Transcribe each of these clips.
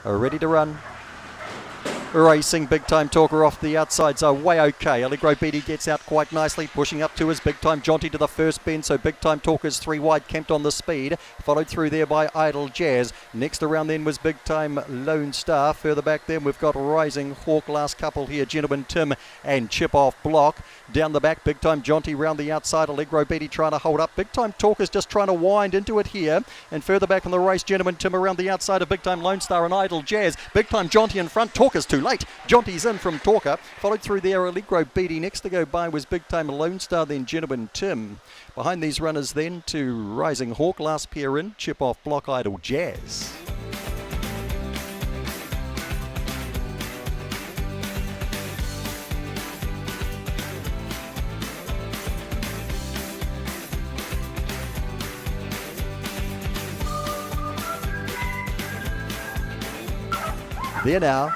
ready to run. Racing Big Time Talker off the outsides are way okay. Allegro Beatty gets out quite nicely, pushing up to his Big Time Jaunty to the first bend, so Big Time Talker's 3 wide, camped on the speed, followed through there by Idle Jazz. Next around then was Big Time Lone Star. Further back then we've got Rising Hawk, last couple here, Gentleman Tim and Chip Off Block. Down the back, Big Time Jaunty round the outside, Allegro Beatty trying to hold up. Big Time Talker's just trying to wind into it here, and further back from the race, Gentleman Tim around the outside of Big Time Lone Star and Idle Jazz. Big Time Jaunty in front, Talker's too late. Jaunty's in from Talker, followed through there Allegro Beatty. Next to go by was Big Time Lone Star, then Gentleman Tim. Behind these runners then to Rising Hawk, last pair in, Chip Off Block, Idle Jazz. There now.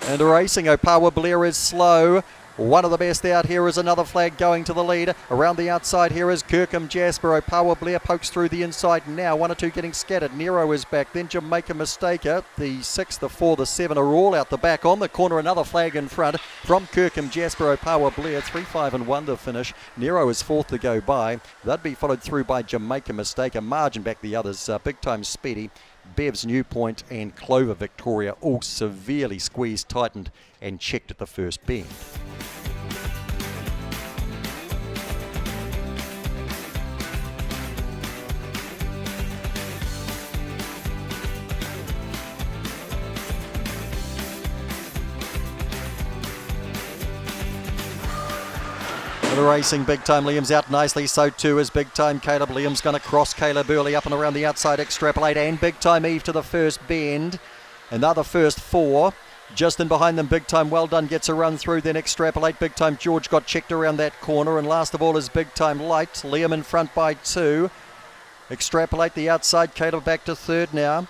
And racing, Opawa Blair is slow. One of the best out here is another flag going to the lead. Around the outside here is Kirkham Jasper. Opawa Blair pokes through the inside now. 1 or 2 getting scattered. Nero is back. Then Jamaica Mistaker. The 6, the 4, the 7 are all out the back. On the corner, another flag in front from Kirkham Jasper. Opawa Blair, 3, 5 and 1 to finish. Nero is 4th to go by. That'd be followed through by Jamaica Mistaker. Margin back the others. Big Time Speedy, Bev's New Point and Clover Victoria all severely squeezed, tightened and checked at the first bend. The racing Big Time Liam's out nicely, so too is Big Time Caleb. Liam's going to cross Caleb early up and around the outside, Extrapolate and Big Time Eve to the first bend. Another first 4. Just in behind them, Big Time Well Done gets a run through, then Extrapolate. Big Time George got checked around that corner, and last of all is Big Time Light. Liam in front by 2. Extrapolate the outside, Caleb back to 3rd now.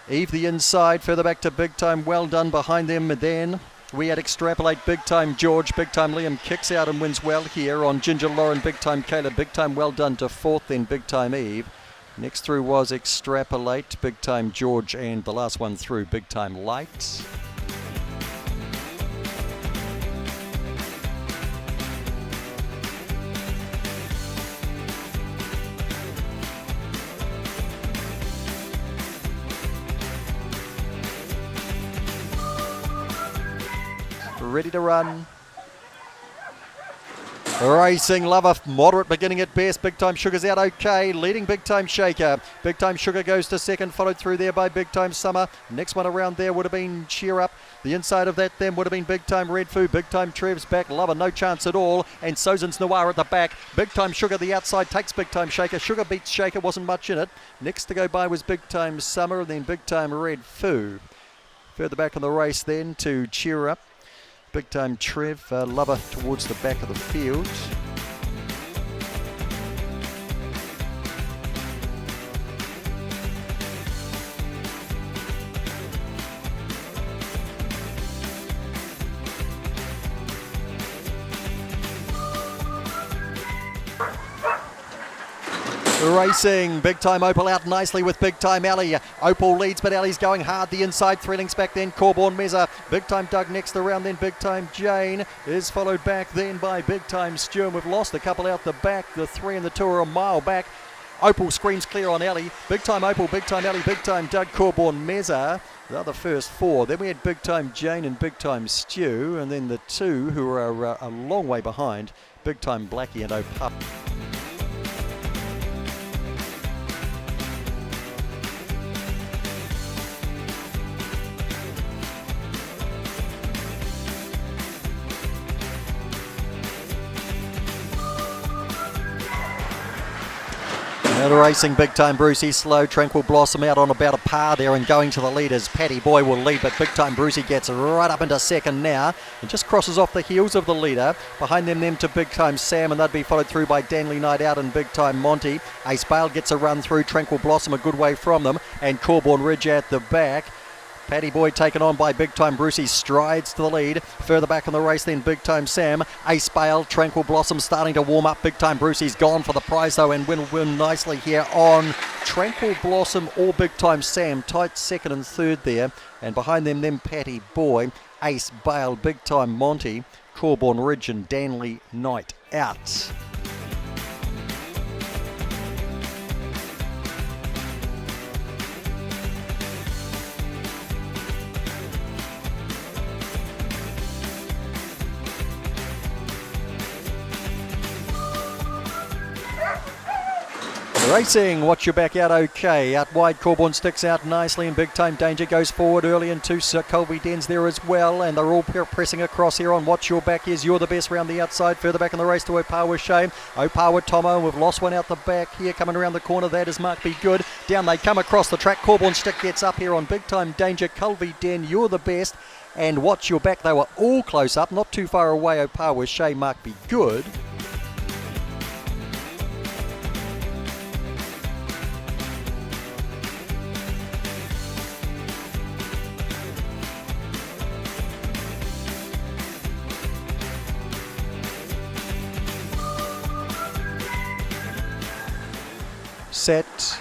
Eve the inside, further back to Big Time Well Done. Behind them then we had Extrapolate, Big Time George. Big Time Liam kicks out and wins well here on Ginger Lauren, Big Time Caleb. Big Time Well Done to 4th, then Big Time Eve. Next through was Extrapolate, Big Time George, and the last one through, Big Time Light. Ready to run. Racing Lover, moderate beginning at best. Big Time Sugar's out okay, leading Big Time Shaker. Big Time Sugar goes to 2nd, followed through there by Big Time Summer. Next one around there would have been Cheer Up. The inside of that then would have been Big Time Red Foo. Big Time Trev's back, Lover no chance at all. And Sozan's Noir at the back. Big Time Sugar the outside takes Big Time Shaker. Sugar beats Shaker, wasn't much in it. Next to go by was Big Time Summer and then Big Time Red Foo. Further back in the race then to Cheer Up. Big Time Trev, Lover towards the back of the field. Racing, Big Time Opal out nicely with Big Time Alley. Opal leads, but Alley's going hard the inside. 3 lengths back then, Corborn Mezza. Big Time Doug next around, then Big Time Jane is followed back then by Big Time Stu. And we've lost a couple out the back. The 3 and the 2 are a mile back. Opal screams clear on Alley. Big Time Opal, Big Time Alley, Big Time Doug, Corborn Mezza. The other first 4. Then we had Big Time Jane and Big Time Stu. And then the 2 who are a long way behind, Big Time Blackie and Opal. And racing Big Time Brucey, slow, Tranquil Blossom out on about a par there and going to the leaders. Paddy Boy will lead, but Big Time Brucey gets right up into 2nd now and just crosses off the heels of the leader. Behind them to Big Time Sam, and they'd be followed through by Danley Night Out and Big Time Monty. Ace Bale gets a run through, Tranquil Blossom a good way from them, and Corborn Ridge at the back. Paddy Boy taken on by Big Time Brucey, strides to the lead. Further back in the race then Big Time Sam. Ace Bale, Tranquil Blossom starting to warm up. Big Time Brucey's gone for the prize though and will win nicely here on Tranquil Blossom or Big Time Sam. Tight second and third there. And behind them then Paddy Boy, Ace Bale, Big Time Monty, Corborn Ridge and Danley Knight out. Racing, watch your back out okay. Out wide, Corborn sticks out nicely and Big Time Danger goes forward early and two Colby Dens there as well, and they're all pressing across here on Watch Your Back. Is You're the Best round the outside. Further back in the race to Opawa Shame. Opawa Tomo, we've lost one out the back here coming around the corner. That is Mark Be Good. Down they come across the track. Corborn stick gets up here on Big Time Danger, Colby Den, You're the Best, and Watch Your Back. They were all close up, not too far away. Opawa Shame, Mark Be Good. Set.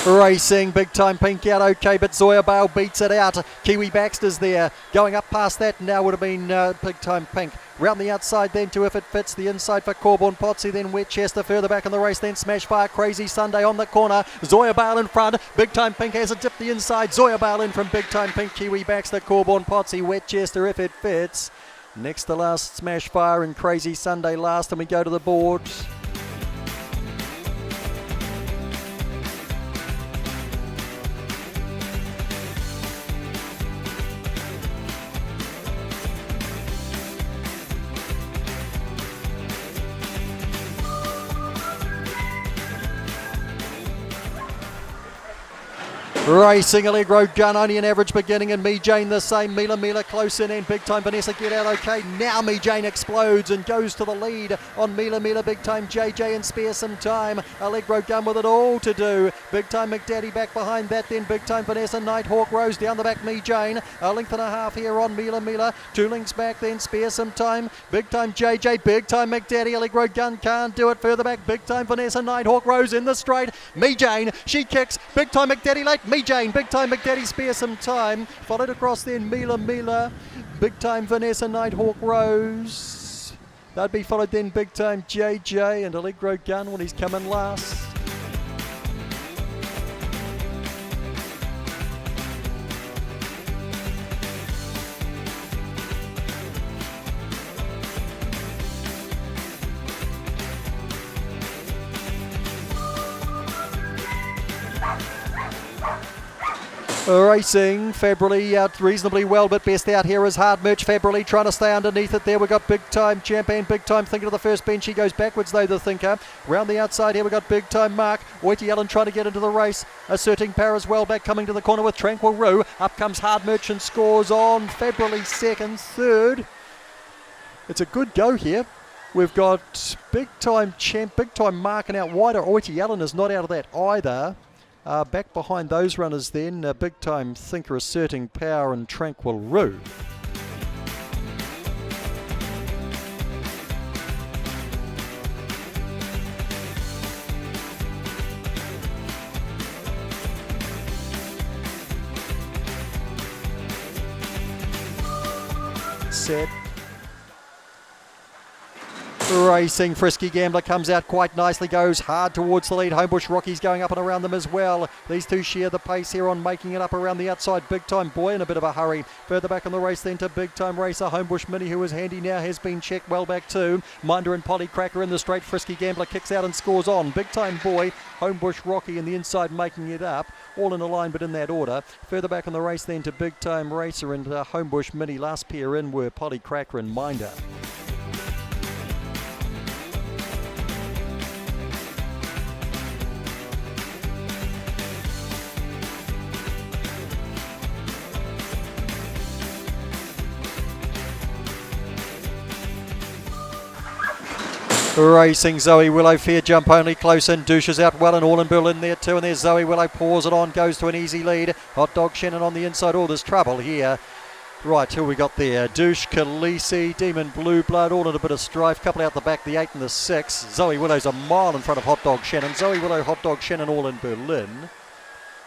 Racing, Big Time Pink out okay, but Zoya Bale beats it out. Kiwi Baxter's there, going up past that, now would have been Big Time Pink. Round the outside then to If It Fits, the inside for Corborn Potsy, then Wetchester. Further back in the race then Smashfire, Crazy Sunday on the corner. Zoya Bale in front, Big Time Pink has a dip the inside. Zoya Bale in from Big Time Pink, Kiwi Baxter, Corborn Potsy, Wetchester, If It Fits. Next to last, Smashfire and Crazy Sunday last, and we go to the board. Racing, Allegro Gun, only an average beginning, and Me Jane the same. Mila close in, and Big Time Vanessa get out okay. Now Me Jane explodes and goes to the lead on Mila, Big Time JJ and spare some time. Allegro Gun with it all to do. Big Time McDaddy back behind that, then Big Time Vanessa, Nighthawk Rose down the back, Me Jane. A length and a half here on Mila. 2 lengths back, then spare some time. Big Time JJ, Big Time McDaddy, Allegro Gun can't do it. Further back, Big Time Vanessa, Nighthawk Rose in the straight. Me Jane, she kicks. Big Time McDaddy late. Me Jane, Big Time McDaddy spare some time. Followed across then Mila, Big Time Vanessa, Nighthawk Rose. That'd be followed then Big Time JJ and Allegro Gun when he's coming last. Racing, February out reasonably well, but best out here is Hard Merch. February trying to stay underneath it there. We've got Big Time Champion, Big Time Thinker to the first bench. He goes backwards though, the Thinker. Round the outside here we've got Big Time Mark. Oiti Allen trying to get into the race. Asserting power as well, back coming to the corner with Tranquil Roo. Up comes Hard Merch and scores on. February second, third. It's a good go here. We've got Big Time Champ, Big Time marking out wider. Oiti Allen is not out of that either. Back behind those runners then, Big Time Thinker, Asserting Power and Tranquil Roo. Set. Racing, Frisky Gambler comes out quite nicely, goes hard towards the lead. Homebush Rocky's going up and around them as well. These two share the pace here on making it up around the outside. Big Time Boy in a bit of a hurry. Further back in the race then to Big Time Racer. Homebush Mini, who is handy now, has been checked well back too. Minder and Polly Cracker in the straight. Frisky Gambler kicks out and scores on. Big Time Boy, Homebush Rocky in the inside making it up. All in a line but in that order. Further back in the race then to Big Time Racer and Homebush Mini. Last pair in were Polly Cracker and Minder. Racing Zoe Willow, fair jump only, close in, douches out well, and All in Berlin there too, and there's Zoe Willow, pours it on, goes to an easy lead. Hot Dog Shannon on the inside, oh there's trouble here. Right, who we got there? Douche, Khaleesi, Demon Blue Blood, all in a bit of strife. Couple out the back, the 8 and the 6. Zoe Willow's a mile in front of Hot Dog Shannon. Zoe Willow, Hot Dog Shannon, all in Berlin.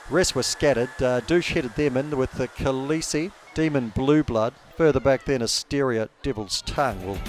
Rest was scattered. Douche headed them in with the Khaleesi, Demon Blue Blood. Further back then, Asteria, Devil's Tongue. Well,